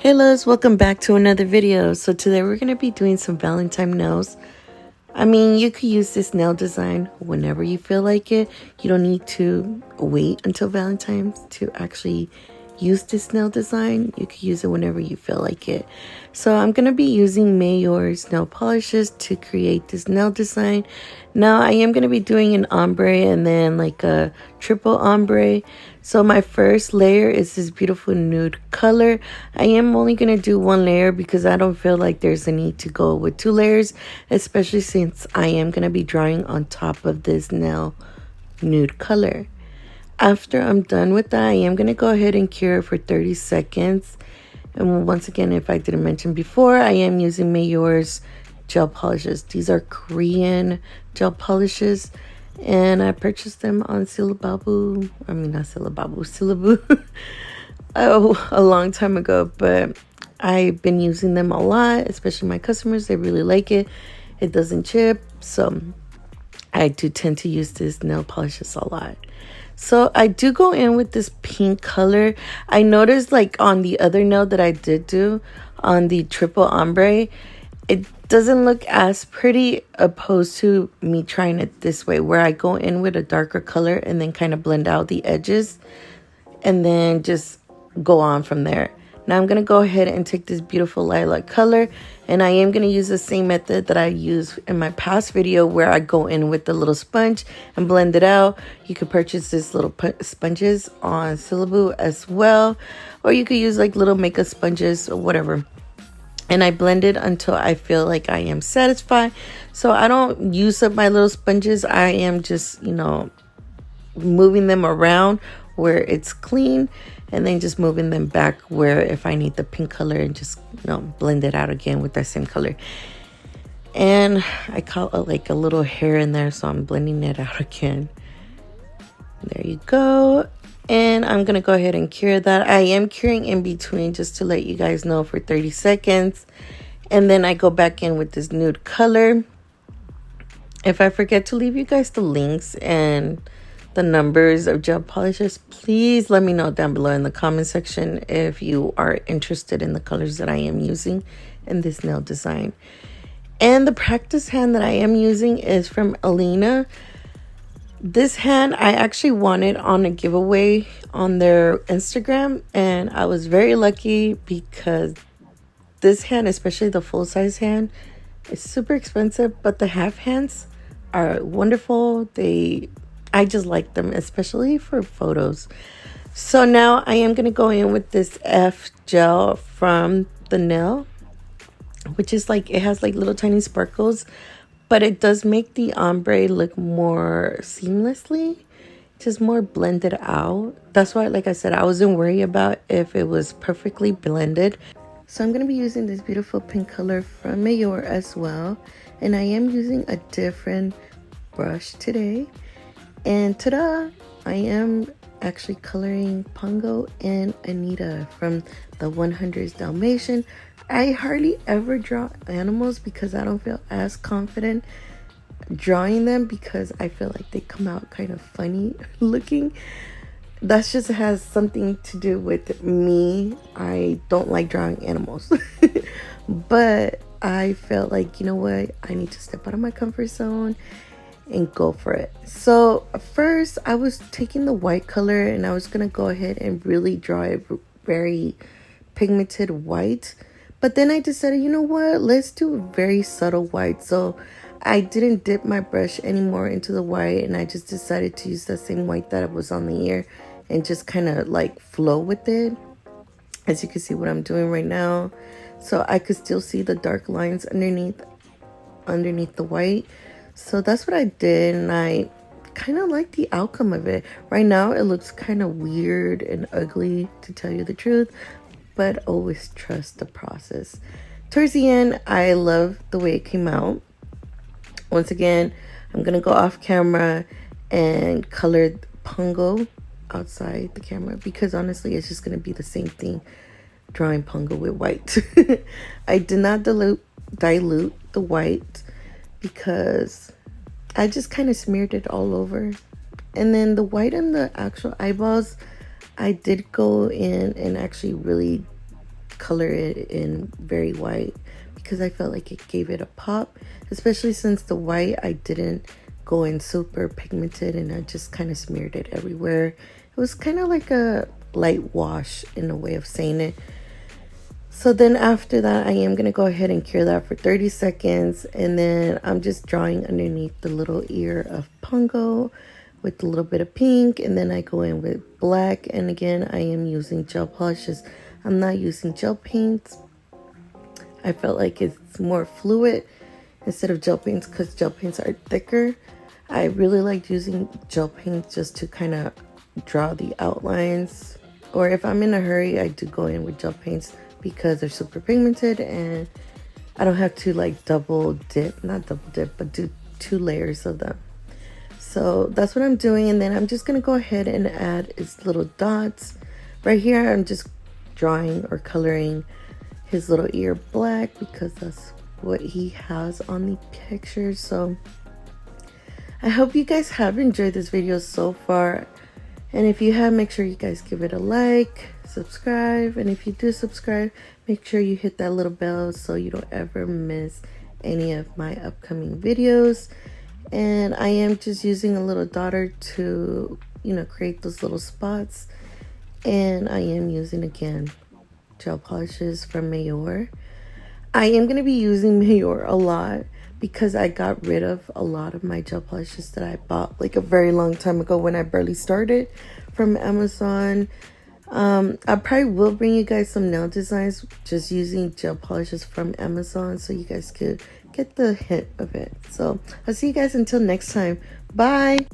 Hey loves, welcome back to another video. So today we're going to be doing some Valentine nails. I mean, you could use this nail design whenever you feel like it. You don't need to wait until Valentine's to actually use this nail design. You could use it whenever you feel like it. So I'm going to be using Mayor's nail polishes to create this nail design. Now I am going to be doing an ombre and then like a triple ombre. So my first layer is this beautiful nude color. I am only going to do one layer because I don't feel like there's a need to go with two layers, especially since I am going to be drawing on top of this nail nude color. After I'm done with that, I am going to go ahead and cure it for 30 seconds. And once again, if I didn't mention before, I am using Mayor's gel polishes. These are Korean gel polishes. And I purchased them on Silaboo. I mean, not Silaboo, Silaboo. Oh, a long time ago. But I've been using them a lot, especially my customers. They really like it. It doesn't chip. So I do tend to use this nail polishes a lot. So I do go in with this pink color. I noticed like on the other nail that I did do on the triple ombre, it doesn't look as pretty opposed to me trying it this way, where I go in with a darker color and then kind of blend out the edges and then just go on from there. Now I'm going to go ahead and take this beautiful lilac color, and I am going to use the same method that I used in my past video where I go in with the little sponge and blend it out. You could purchase this little sponges on Silaboo as well, or you could use like little makeup sponges or whatever. And I blend it until I feel like I am satisfied. So I don't use up my little sponges. I am just, moving them around where it's clean, and then just moving them back where if I need the pink color, and just blend it out again with that same color. And I caught like a little hair in there, so I'm blending it out again. There you go. And I'm gonna go ahead and cure that. I am curing in between just to let you guys know for 30 seconds, and then I go back in with this nude color. If I forget to leave you guys the links and the numbers of gel polishes, please let me know down below in the comment section if you are interested in the colors that I am using in this nail design. And the practice hand that I am using is from Alina. This hand I actually wanted on a giveaway on their Instagram, and I was very lucky because this hand, especially the full-size hand, is super expensive, but the half hands are wonderful. I just like them, especially for photos. So now I am going to go in with this F gel from the nail, which is like, it has like little tiny sparkles, but it does make the ombre look more seamlessly, just more blended out. That's why, like I said, I wasn't worried about if it was perfectly blended. So I'm going to be using this beautiful pink color from Mayor as well. And I am using a different brush today. And ta-da! I am actually coloring Pongo and Anita from the 100 Dalmatian. I hardly ever draw animals because I don't feel as confident drawing them, because I feel like they come out kind of funny looking. That just has something to do with me. I don't like drawing animals. But I felt like, you know what? I need to step out of my comfort zone and go for it. So first I was taking the white color and I was gonna go ahead and really draw it very pigmented white, but then I decided, you know what, let's do a very subtle white. So I didn't dip my brush anymore into the white, and I just decided to use the same white that was on the ear and just kind of like flow with it, as you can see what I'm doing right now. So I could still see the dark lines underneath the white. So that's what I did, and I kind of like the outcome of it. Right now it looks kind of weird and ugly, to tell you the truth, but always trust the process. Towards the end, I love the way it came out. Once again, I'm gonna go off camera and color Pongo outside the camera, because honestly it's just gonna be the same thing, drawing Pongo with white. I did not dilute the white because I just kind of smeared it all over. And then the white in the actual eyeballs, I did go in and actually really color it in very white because I felt like it gave it a pop, especially since the white I didn't go in super pigmented and I just kind of smeared it everywhere. It was kind of like a light wash in a way of saying it. So then after that, I am going to go ahead and cure that for 30 seconds. And then I'm just drawing underneath the little ear of Pongo with a little bit of pink. And then I go in with black. And again, I am using gel polishes. I'm not using gel paints. I felt like it's more fluid instead of gel paints because gel paints are thicker. I really like using gel paints just to kind of draw the outlines. Or if I'm in a hurry, I do go in with gel paints because they're super pigmented and I don't have to like not double dip, but do 2 layers of them. So that's what I'm doing. And then I'm just going to go ahead and add its little dots. Right here, I'm just drawing or coloring his little ear black because that's what he has on the picture. So I hope you guys have enjoyed this video so far. And if you have, make sure you guys give it a like, subscribe, and if you do subscribe, make sure you hit that little bell so you don't ever miss any of my upcoming videos. And I am just using a little daughter to, create those little spots. And I am using, again, gel polishes from Mayor. I am going to be using Mayor a lot because I got rid of a lot of my gel polishes that I bought like a very long time ago when I barely started from Amazon. I probably will bring you guys some nail designs just using gel polishes from Amazon so you guys could get the hint of it. So I'll see you guys until next time. Bye.